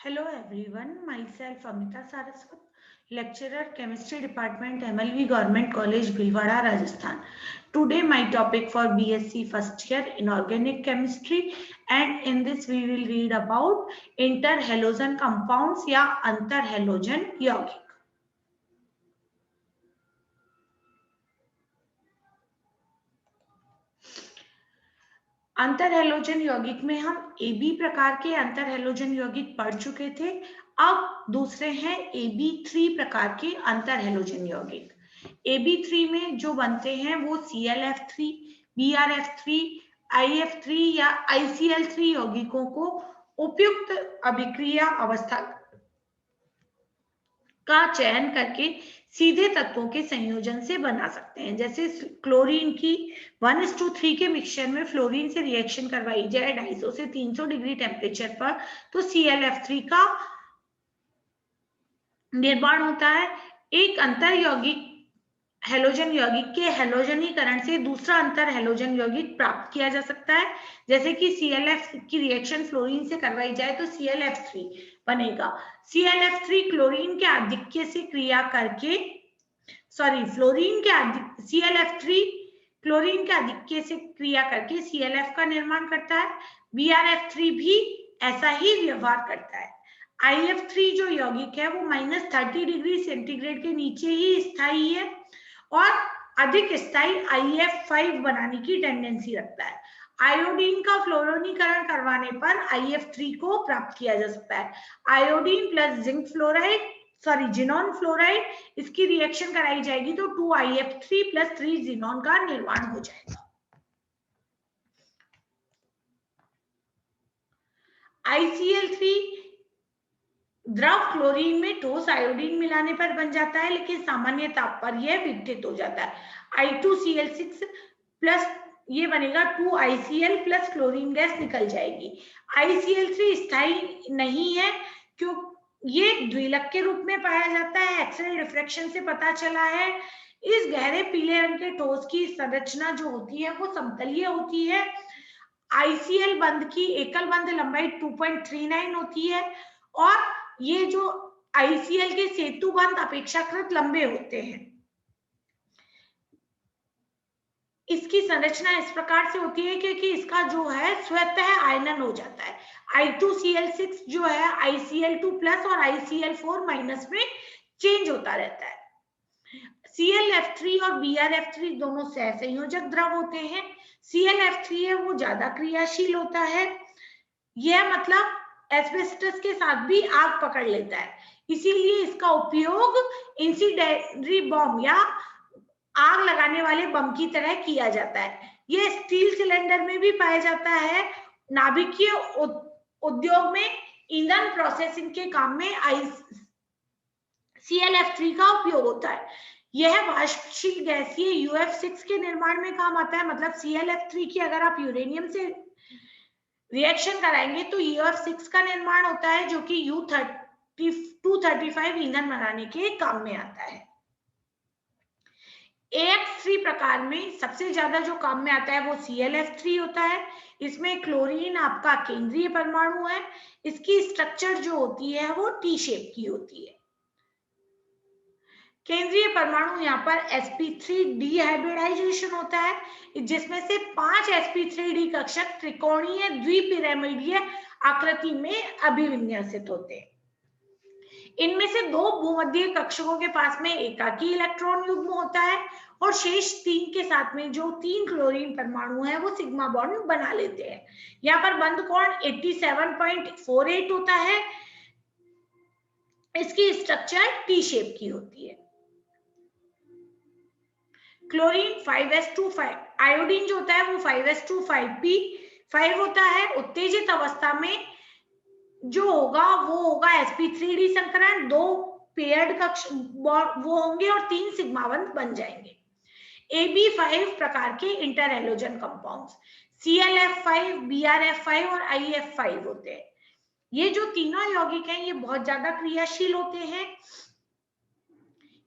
Hello everyone, myself Amita Saraswat, lecturer chemistry department MLV Government College Bhilwara, Rajasthan. Today my topic for BSc first year inorganic chemistry, and in this we will read about interhalogen compounds या अंतरहैलोजन यौगिक। अंतरहैलोजन यौगिक में हम AB प्रकार के अंतरहैलोजन यौगिक पढ़ चुके थे। अब दूसरे हैं AB3 प्रकार के अंतरहैलोजन यौगिक। AB3 में जो बनते हैं वो ClF3, BrF3, IF3 या ICl3 यौगिकों को उपयुक्त अभिक्रिया अवस्था का चयन करके सीधे तत्वों के संयोजन से बना सकते हैं। जैसे क्लोरीन की 1:3 के मिक्सचर में फ्लोरीन से रिएक्शन करवाई जाए 250 से 300 डिग्री टेम्परेचर पर, तो ClF3 का निर्माण होता है। एक अंतर यौगिक हैलोजन यौगिक के हैलोजनीकरण से दूसरा अंतर हैलोजन यौगिक प्राप्त किया जा सकता है। जैसे कि ClF की रिएक्शन फ्लोरीन से करवाई जाए तो ClF3 बनेगा। ClF3 क्लोरीन के आधिक्य से क्रिया करके ClF3 क्लोरीन के आधिक्य से क्रिया करके ClF का निर्माण करता है। BrF3 भी ऐसा ही व्यवहार करता है। IF3 जो यौगिक है वो -30 डिग्री सेंटीग्रेड के नीचे ही स्थायी है और अधिक स्थायी IF5 बनाने की टेंडेंसी रखता है। आयोडीन का फ्लोरीनीकरण करवाने पर IF3 को प्राप्त किया जा सकता है। आयोडीन प्लस जिनॉन फ्लोराइड इसकी रिएक्शन कराई जाएगी तो 2IF3 प्लस 3 जिनॉन का निर्माण हो जाएगा। ICl3 द्रव क्लोरीन में ठोस आयोडीन मिलाने पर बन जाता है, लेकिन सामान्य ताप पर यह विघटित हो जाता है। I2Cl6 प्लस ये बनेगा 2ICl प्लस क्लोरीन गैस निकल जाएगी। ICl3 स्थायी नहीं है क्यों ये द्विलक के रूप में पाया जाता है। एक्सरे रिफ्रैक्शन से पता चला है। इस गहरे पीले रंग के ठोस की संरचना जो होती है वो समतलीय होती है। ICl बंध की एकल बंध लंबाई 2.39 होती है और ये जो ICl के सेतु बंध अपेक्षाकृत लंबे होते हैं। इसकी संरचना इस प्रकार से होती है क्योंकि इसका जो है स्वतः आयनन हो जाता है। I2Cl6 जो है ICl2 प्लस और ICl4 माइनस में चेंज होता रहता है। ClF3 और BrF3 दोनों सहसंयोजक द्रव होते हैं। ClF3 है वो ज्यादा क्रियाशील होता है। यह मतलब एस्बेस्टस के साथ भी आग पकड़ लेता है, इसीलिए इसका उपयोग इंसिडेंटरी बम या आग लगाने वाले बम की तरह किया जाता है। यह स्टील सिलेंडर में भी पाया जाता है। नाभिकीय उद्योग में ईंधन प्रोसेसिंग के काम में ClF3 का उपयोग होता है। यह वाष्पशील गैसीय UF6 के निर्माण में काम आता है। मतलब ClF3 की अगर आप यूरेनियम से रिएक्शन कराएंगे तो UF6 का निर्माण होता है जो कि U235 ईंधन बनाने के काम में आता है। AX3 प्रकार में सबसे ज्यादा जो काम में आता है वो ClF3 होता है। इसमें क्लोरीन आपका केंद्रीय परमाणु है। इसकी स्ट्रक्चर जो होती है वो टी शेप की होती है। केंद्रीय परमाणु यहाँ पर sp3 डिहाइब्रिडाइजेशन होता है, जिसमें से 5 sp3d कक्षक त्रिकोणीय द्विपिरामिडीय आकृति में अभिविन्यसित होते हैं। इनमें से 2 भूमध्य कक्षकों के पास में एकाकी इलेक्ट्रॉन युग्म होता है और शेष 3 के साथ में जो 3 क्लोरीन परमाणु है वो सिग्मा बॉन्ड बना लेते हैं। यहाँ पर बंध कोण 87.48 होता है। इसकी स्ट्रक्चर टी शेप की होती है। क्लोरीन 5s2 आयोडीन जो होता है वो 5s2 होता है। उत्तेजित अवस्था में जो होगा वो होगा sp3d संकरण, 2 पेयर्ड कक्ष वो होंगे और 3 सिग्मा बंध बन जाएंगे। AB5 प्रकार के इंटरहैलोजन कंपाउंड्स ClF5, BrF5 और IF5 होते हैं। ये जो तीनों यौगिक हैं ये बहुत ज्यादा क्रियाशील होते हैं।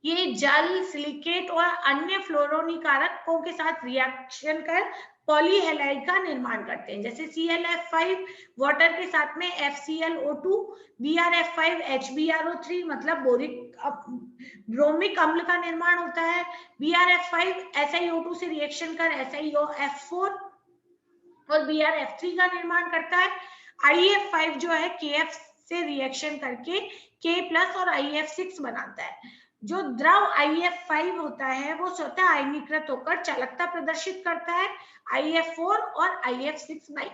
ये जल, सिलिकेट और अन्य फ्लोरोनिकारकों के साथ रिएक्शन कर पॉलीहेलाइड का निर्माण करते हैं, जैसे ClF5 वाटर के साथ में FClO2, BrF5 HbRO3 मतलब बोरिक ब्रोमिक अम्ल का निर्माण होता है। BrF5 SiO2 से रिएक्शन कर SiOF4 और BrF3 का निर्माण करता है। IF5 जो है KF से रिएक्शन करके K+ और IF6 बनाता है। जो द्रव IF5 होता है वो स्वतः आयनीकृत होकर चालकता प्रदर्शित करता है IF4 और IF6-।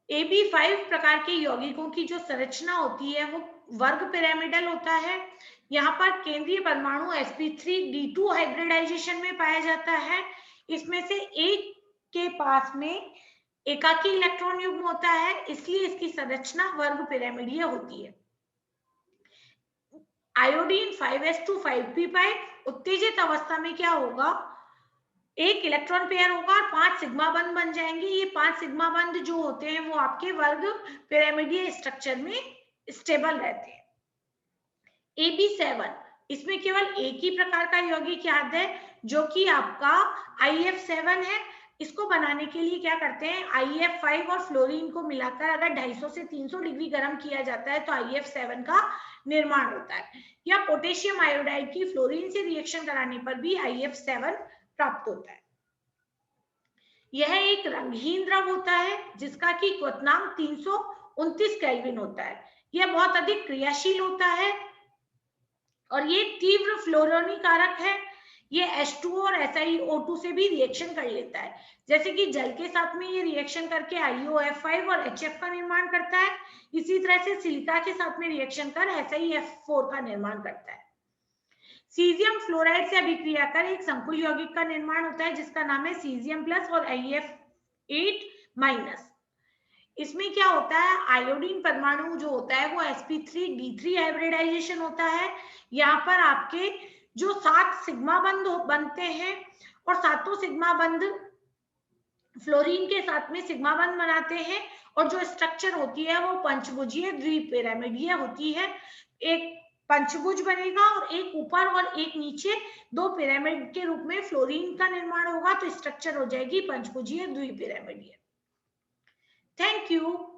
AB5 प्रकार के यौगिकों की जो संरचना होती है वो वर्ग पिरामिडल होता है। यहाँ पर केंद्रीय परमाणु sp3d2 हाइब्रिडाइजेशन में पाया जाता है। इसमें से एक के पास में एकाकी इलेक्ट्रॉन युग्म होता है, इसलिए इसकी संरचना वर्ग पिरामिडीय होती है। आयोडीन 5s2 5p5 उत्तेजित अवस्था में क्या होगा, एक इलेक्ट्रॉन पेयर होगा और 5 सिग्मा बंध बन जाएंगे। ये 5 सिग्मा बंध जो होते हैं वो आपके वर्ग पिरामिडीय स्ट्रक्चर में स्टेबल रहते हैं। AB7 इसमें केवल एक ही प्रकार का यौगिक याद है जो कि आपका IF7 है। इसको बनाने के लिए क्या करते हैं, IF5 और फ्लोरीन को मिलाकर अगर 250 से 300 डिग्री गर्म किया जाता है तो IF7 का निर्माण होता है। या पोटेशियम आयोडाइड की फ्लोरीन से रिएक्शन कराने पर भी IF7 प्राप्त होता है। यह एक रंगहीन द्रव होता है जिसका कि क्वथनांक 329 केल्विन होता है। यह बहुत अधिक क्रियाशील होता है और ये तीव्र फ्लोरोनी कारक है। ये H2O और SiO2 से भी रिएक्शन कर लेता है, जैसे कि जल के साथ में ये रिएक्शन करके IOF5 और HF का निर्माण करता है। इसी तरह से सिलिका के साथ में रिएक्शन कर SiF4 का निर्माण करता है। सीजियम फ्लोराइड से अभिक्रिया कर एक संकुल यौगिक का निर्माण होता है जिसका नाम है सीजियम प्लस और IF8-। इसमें क्या होता है, आयोडीन परमाणु जो होता है वो sp3d3 हाइब्रिडाइजेशन होता है। यहाँ पर आपके जो 7 सिग्मा बंध बनते हैं और 7 सिग्मा बंध फ्लोरीन के साथ में सिग्मा बंध बनाते हैं और जो स्ट्रक्चर होती है वो पंचभुजीय द्विपिरामिडीय होती है। एक पंचभुज बनेगा और एक ऊपर और एक नीचे 2 पिरामिड के रूप में फ्लोरीन का निर्माण होगा, तो स्ट्रक्चर हो जाएगी पंचभुजीय द्विपिरामिडीय। Thank you.